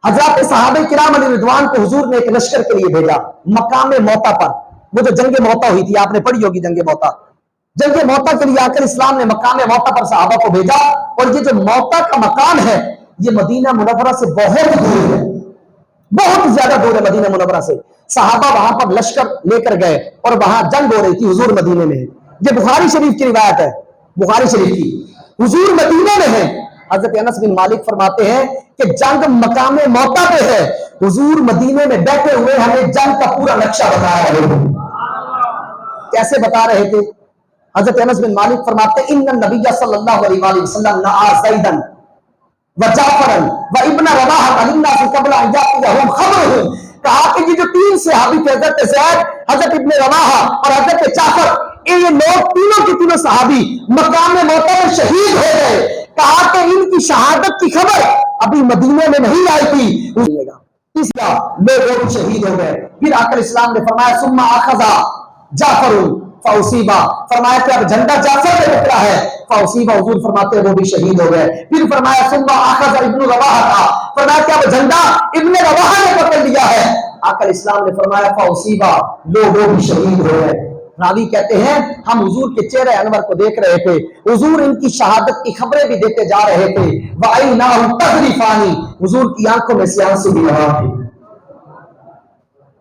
حضرات صحابہ کرام علیہ رضوان کو حضور نے ایک لشکر کے لیے بھیجا مقام موتا پر. وہ جو جنگ موتا ہوئی تھی، آپ نے پڑھی ہوگی جنگ موتا. جنگ موتا کے لیے آ کر اسلام نے مقام موتا پر صحابہ کو بھیجا. اور یہ جو موتا کا مقام ہے یہ مدینہ منورہ سے بہت دور ہے، بہت زیادہ دور ہے مدینہ منورہ سے. صحابہ وہاں پر لشکر لے کر گئے اور وہاں جنگ ہو رہی تھی. حضور مدینے میں ہے. یہ بخاری شریف کی روایت ہے، بخاری شریف کی. حضور مدینے میں ہے. حضرت انس بن مالک فرماتے ہیں کہ جنگ مقام موتا پہ ہے، حضور مدینے میں بیٹھے ہوئے ہمیں جنگ کا پورا نقشہ بتا رہے تھے. کیسے بتا رہے تھے؟ حضرت انس بن مالک فرماتے ہیں ان النبی صلی اللہ علیہ وآلہ وسلم نعا زیدن وجعفرن وابن رواحہ للناس قبل ان یاتیہم خبرہم. کہا کہ یہ جو تین صحابی تھے، حضرت زید، حضرت ابن رواحہ اور حضرت جعفر، یہ لوگ تینوں کے تینوں صحابی مقام موتا میں شہید ہو گئے. کہا کہ ان کی شہادت کی خبر ابھی مدینے میں نہیں آئی تھی. اس کا لوگ شہید ہو گئے. پھر آ کر اسلام نے فرمایا ثم اخذ جعفر فاصیبا، فرمایا کہ اب جھنڈا جعفر نے پکڑا ہے. فاصیبا، حضور فرماتے ہیں وہ بھی شہید ہو گئے. پھر فرمایا ثم اخذ ابن رواحہ، فرمایا کہ اب جھنڈا ابن رواحہ نے پکڑ لیا ہے. آ کر اسلام نے فرمایا فاصیبا، وہ بھی شہید ہو گئے. راوی کہتے ہیں ہم حضور کے چہرے انور کو دیکھ رہے تھے، حضور ان کی شہادت کی خبریں بھی دیتے جا رہے تھے. وَعَيْنَاهُ تَذْرِفَانِ، حضور کی آنکھوں میں سے آنسو بھی رہا تھے.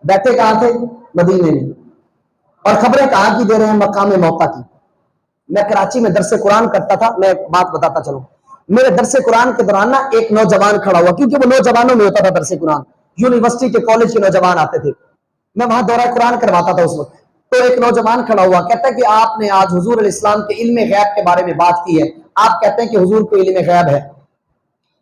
بیٹھے کہاں تھے؟ مدینے میں. اور خبریں کہاں کی دے رہے ہیں؟ مقام موتا کی. میں کراچی میں درس قرآن کرتا تھا. میں ایک بات بتاتا چلوں. میرے درس قرآن کے دوران نا ایک نوجوان کھڑا ہوا، کیونکہ وہ نوجوانوں میں ہوتا تھا درس قرآن، یونیورسٹی کے کالج کے نوجوان آتے تھے، میں وہاں دورہ قرآن کرواتا تھا اس وقت. تو ایک نوجوان کھڑا ہوا، کہتا ہے کہ آپ نے آج حضور علیہ السلام کے علم غیب کے بارے میں بات کی ہے. آپ کہتے ہیں کہ حضور کو علم غیب ہے.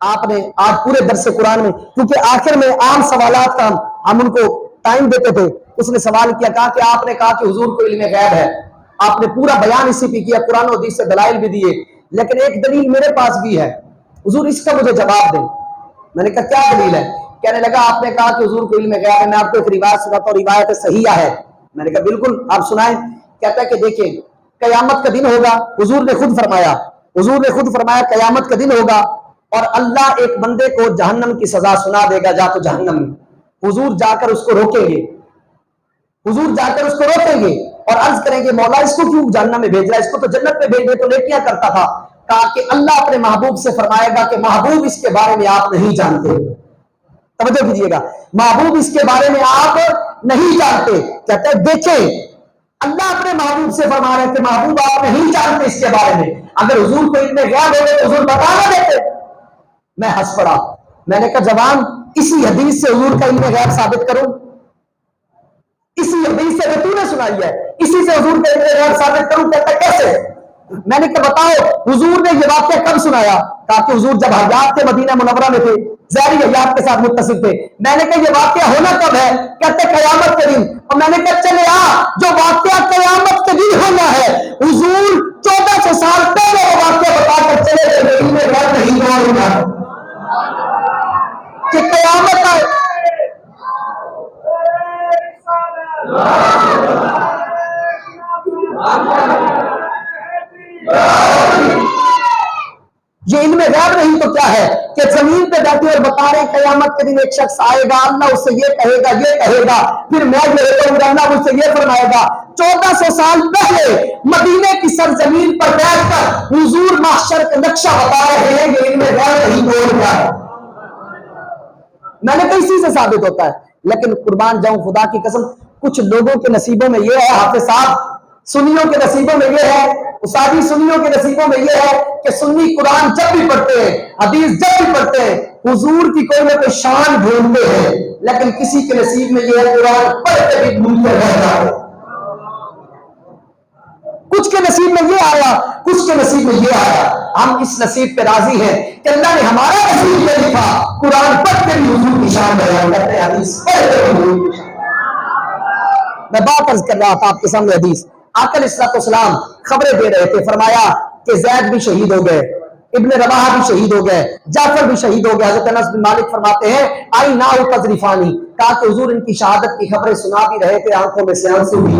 آپ نے آج پورے درس قرآن میں، کیونکہ آخر میں عام سوالات کا ہم ان کو ٹائم دیتے تھے، اس نے سوال کیا، کہا کہ آپ نے کہا کہ حضور کو علم غیب ہے. آپ نے پورا بیان اسی پہ کیا، قرآن و حدیث سے دلائل بھی دیے، لیکن ایک دلیل میرے پاس بھی ہے، حضور اس کا مجھے جواب دیں. میں نے کہا کیا دلیل ہے؟ کہنے لگا آپ نے کہا کہ حضور کو علم غیب ہے. میں آپ کو ایک روایت سناتا ہوں، روایت صحیحہ ہے. میں نے کہا بالکل آپ سنائیں. کہتا ہے کہ دیکھیں قیامت کا دن ہوگا، حضور نے خود فرمایا قیامت کا دن ہوگا اور اللہ ایک بندے کو جہنم کی سزا سنا دے گا، جا تو جہنم میں. حضور جا کر اس کو روکیں گے اور عرض کریں گے مولا اس کو کیوں جہنم میں بھیج رہا ہے، اس کو تو جنت میں بھیج دے تو نیکیاں کرتا تھا. کہا کہ اللہ اپنے محبوب سے فرمائے گا کہ محبوب اس کے بارے میں آپ نہیں جانتے. توجہ کیجیے گا، محبوب اس کے بارے میں آپ نہیں جانتے. کہتے ہیں دیکھیں اللہ اپنے محبوب سے فرما رہے کہ محبوب آپ نہیں جانتے اس کے بارے میں. اگر حضور کو علم غیب ہوتے تو حضور بتا نہ دیتے. میں ہنس پڑا. میں نے کہا جوان اسی حدیث سے حضور کا علم غیب ثابت کروں، اسی حدیث سے تو نے سنائی ہے، اسی سے حضور کا علم غیب ثابت کروں. کہتا کیسے؟ میں نے کہا بتاؤ حضور نے یہ واقعہ کب سنایا؟ کہا کہ حضور جب حیات تھے مدینہ منورہ میں تھے، ظاہری حیات کے ساتھ متصل تھے. میں نے کہا یہ واقعہ ہونا کب ہے؟ کہتے قیامت کے دن. اور میں نے کہا چلے جو واقعہ قیامت کے دن ہونا ہے، حضور 1400 سال پہلے وہ واقعہ بتا کر چلے گئے، علم غیب نہیں ہوگا کہ قیامت آئے. یہ علم غیب نہیں تو کیا ہے کہ زمین پہ بیٹھے اور بتا رہے قیامت کے دن ایک شخص آئے گا، اللہ اس سے یہ کہے گا، پھر میں یہ کہوں گا، اللہ مجھ سے یہ فرمائے گا. 1400 سال پہلے مدینے کی سرزمین پر بیٹھ کر حضور محشر کا نقشہ بتا رہے ہیں. یہ علم غیب نہیں ہوگا. میں نے کہا اسی سے ثابت ہوتا ہے. لیکن قربان جاؤں خدا کی قسم، کچھ لوگوں کے نصیبوں میں یہ ہے، حافظ صاحب سنیوں کے نصیبوں میں یہ ہے، اسادی سنیوں کے نصیبوں میں یہ ہے کہ سنی قرآن جب بھی پڑھتے ہیں، حدیث جب بھی پڑھتے ہیں، حضور کی کوئی نہ کوئی شان ڈھونڈتے ہیں. لیکن کسی کے نصیب میں یہ ہے قرآن پڑھ کے بھی بھولتے رہ جاتے. کچھ کے نصیب میں یہ آیا، کچھ کے نصیب میں یہ آیا. ہم اس نصیب پہ راضی ہیں کہ اللہ نے ہمارا نصیب یہ لکھا قرآن پڑھ کے بھی حضور کی شان بیان کرتے ہیں، حدیث پڑھ کے بھی حضور کی شان. میں بات عرض کر رہا تھا آپ کے سامنے حدیث. آقا علیہ الصلوۃ والسلام خبریں دے رہے تھے. فرمایا کہ زید بھی شہید ہو گئے، ابن رواحہ بھی شہید ہو گئے، جعفر بھی شہید ہو گئے. حضرت انس بن مالک فرماتے ہیں آئیناہ تذریفانی، کہا کہ حضور ان کی شہادت کی خبریں سنا بھی رہے تھے، آنکھوں میں سے آنسو بھی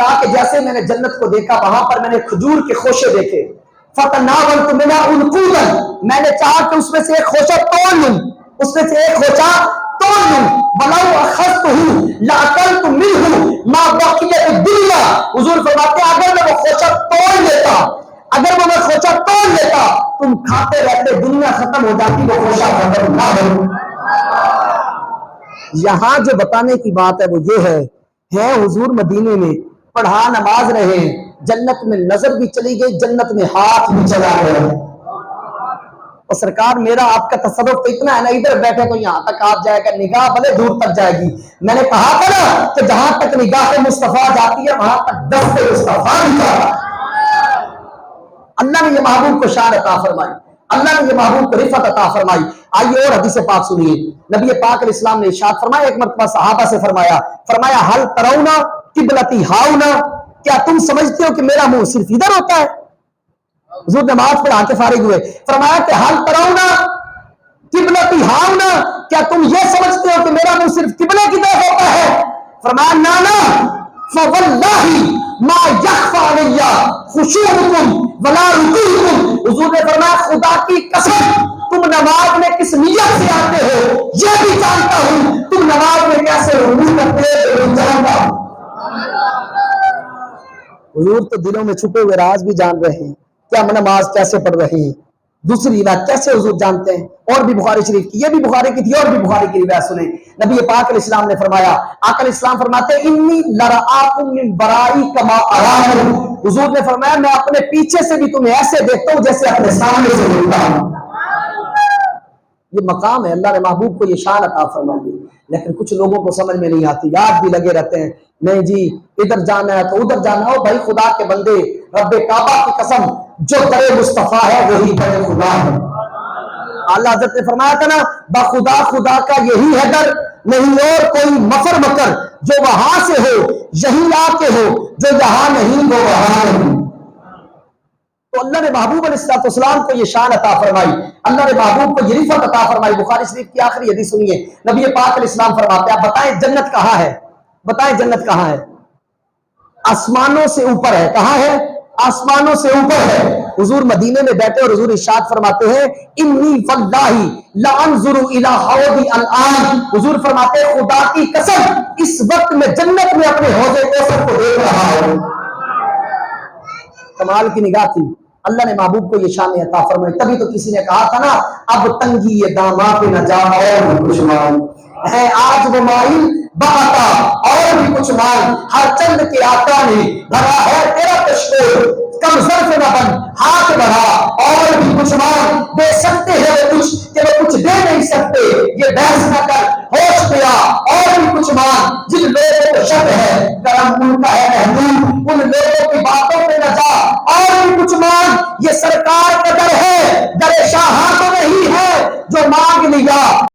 کہا کہ جیسے میں نے جنت کو دیکھا وہاں پر میں نے کھجور کے خوشے دیکھے، فتناولت منها عنقودا، میں نے چاہا کہ اس میں سے ایک خوشہ توڑ لوں، اس میں سے ایک خوشہ توڑ لوں، ولو اخذته لاکلت منه ما بقي الدنيا، حضور فرماتے ہیں اگر میں وہ خوشہ توڑ لیتا، اگر وہ میں خوشہ توڑ لیتا تم کھاتے رہتے، دنیا ختم ہو جاتی، وہ خوشہ ختم نہ ہو۔ یہاں جو بتانے کی بات ہے وہ یہ ہے حضور مدینے میں پڑھا نماز رہے ہیں، جنت میں نظر بھی چلی گئی، جنت میں ہاتھ بھی چلا گیا، اور سرکار میرا آپ کا تصرف تو اتنا ہے نا، ادھر بیٹھے تو یہاں تک آپ جائے گا، نگاہ بھلے دور تک جائے گی، میں نے کہا تھا نا کہ جہاں تک نگاہ مصطفیٰ جاتی ہے وہاں تک دست مصطفیٰ بھی جاتا۔ اللہ نے یہ محبوب کو شان عطا فرمائی، اللہ نے یہ محبوب کو رفعت عطا فرمائی۔ آئیے اور حدیث پاک سنیے، نبی پاک علیہ السلام نے ارشاد فرمایا، ایک مرتبہ صحابہ سے فرمایا حل ترونا قبلتی ہاؤنا، کیا تم سمجھتے ہو کہ میرا منہ صرف ادھر ہوتا ہے؟ حضور نماز پڑھا کے فارغ ہوئے، فرمایا کہ حل ترونا قبلتی ہاؤنا، کیا تم یہ سمجھتے ہو کہ میرا منہ صرف قبلے کی طرف ہوتا ہے؟ فرمایا نانا فواللہ ما یخفى علی خشوعکم ولا رکوعکم، حضور نے فرمایا خدا کی قسم تم نماز میں کس نیت سے آتے ہو یہ بھی جانتا ہوں، تم نماز میں کیسے رکوع کرتے ہو یہ بھی جانتا ہوں۔ حضور تو دلوں میں چھپے ہوئے راز بھی جان رہے ہیں کہ ہم نماز کیسے پڑھ رہے ہیں، دوسری بات کیسے حضور جانتے ہیں، اور بھی بخاری شریف کی، یہ بھی بخاری کی تھی اور بھی بخاری کی روایت سنیں، نبی پاک علیہ السلام نے فرمایا، آقا علیہ السلام فرماتے ہیں انی لرآکم من ورائی کما اراکم، حضور نے فرمایا میں اپنے پیچھے سے بھی تمہیں ایسے دیکھتا ہوں جیسے اپنے سامنے سے دیکھتا ہوں۔ یہ مقام ہے، اللہ نے محبوب کو یہ شان عطا فرمائی، لیکن کچھ لوگوں کو سمجھ میں نہیں آتی، یاد بھی لگے رہتے ہیں، نہیں جی ادھر جانا ہے تو ادھر جانا ہو، بھائی خدا کے بندے رب کعبہ کی قسم جو در مصطفیٰ ہے وہی در خدا ہے۔ اللہ حضرت نے فرمایا تھا نا بخدا خدا کا یہی ہے در، نہیں اور کوئی مفر مکر، جو وہاں سے ہو یہی آ کے ہو، جو یہاں نہیں وہ وہاں نہیں۔ تو اللہ نے محبوب علیہ السلام کو یہ شان عطا فرمائی، اللہ نے محبوب کو یہ رفعت عطا فرمائی۔ بخاری شریف کی آخری حدیث سنیے، نبی پاک علیہ السلام فرماتے ہیں آپ بتائیں جنت کہاں ہے، بتائیں جنت کہاں ہے؟ آسمانوں سے اوپر ہے، کہاں ہے؟ آسمانوں سے اوپر ہے۔ حضور مدینے میں بیٹھے اور حضور ارشاد فرماتے ہیں انی واللہ لانظر الی حوض الان، حضور فرماتے ہیں خدا کی قسم اس وقت میں جنت میں اپنے حوض کوثر کو دیکھ رہا ہوں۔ کمال کی نگاہ تھی، اللہ نے محبوب کو یہ شان عطا فرمائی، تبھی تو کسی نے کہا تھا نا اب تنگی یہ داماں پہ نہ جا اور کچھ مان ہے، آج وہ مائل بہتا اور بھی کچھ مان، ہر چند کے آقا نے بھرا ہے تیرا کشکول، کم ظرف نہ بن ہاتھ بڑھا اور بھی کچھ مان، دے سکتے ہیں وہ کچھ کہ وہ کچھ دے نہیں سکتے، یہ بحث نہ کر ہوش پیا اور بھی کچھ مان، جن لوگوں کو شک ہے کرم ان کا ہے محدود، ان لوگوں کی باتوں پہ نہ جا اور بھی کچھ مان، یہ سرکار کا در ہے، در شاہاں تو نہیں ہے جو مانگ لیا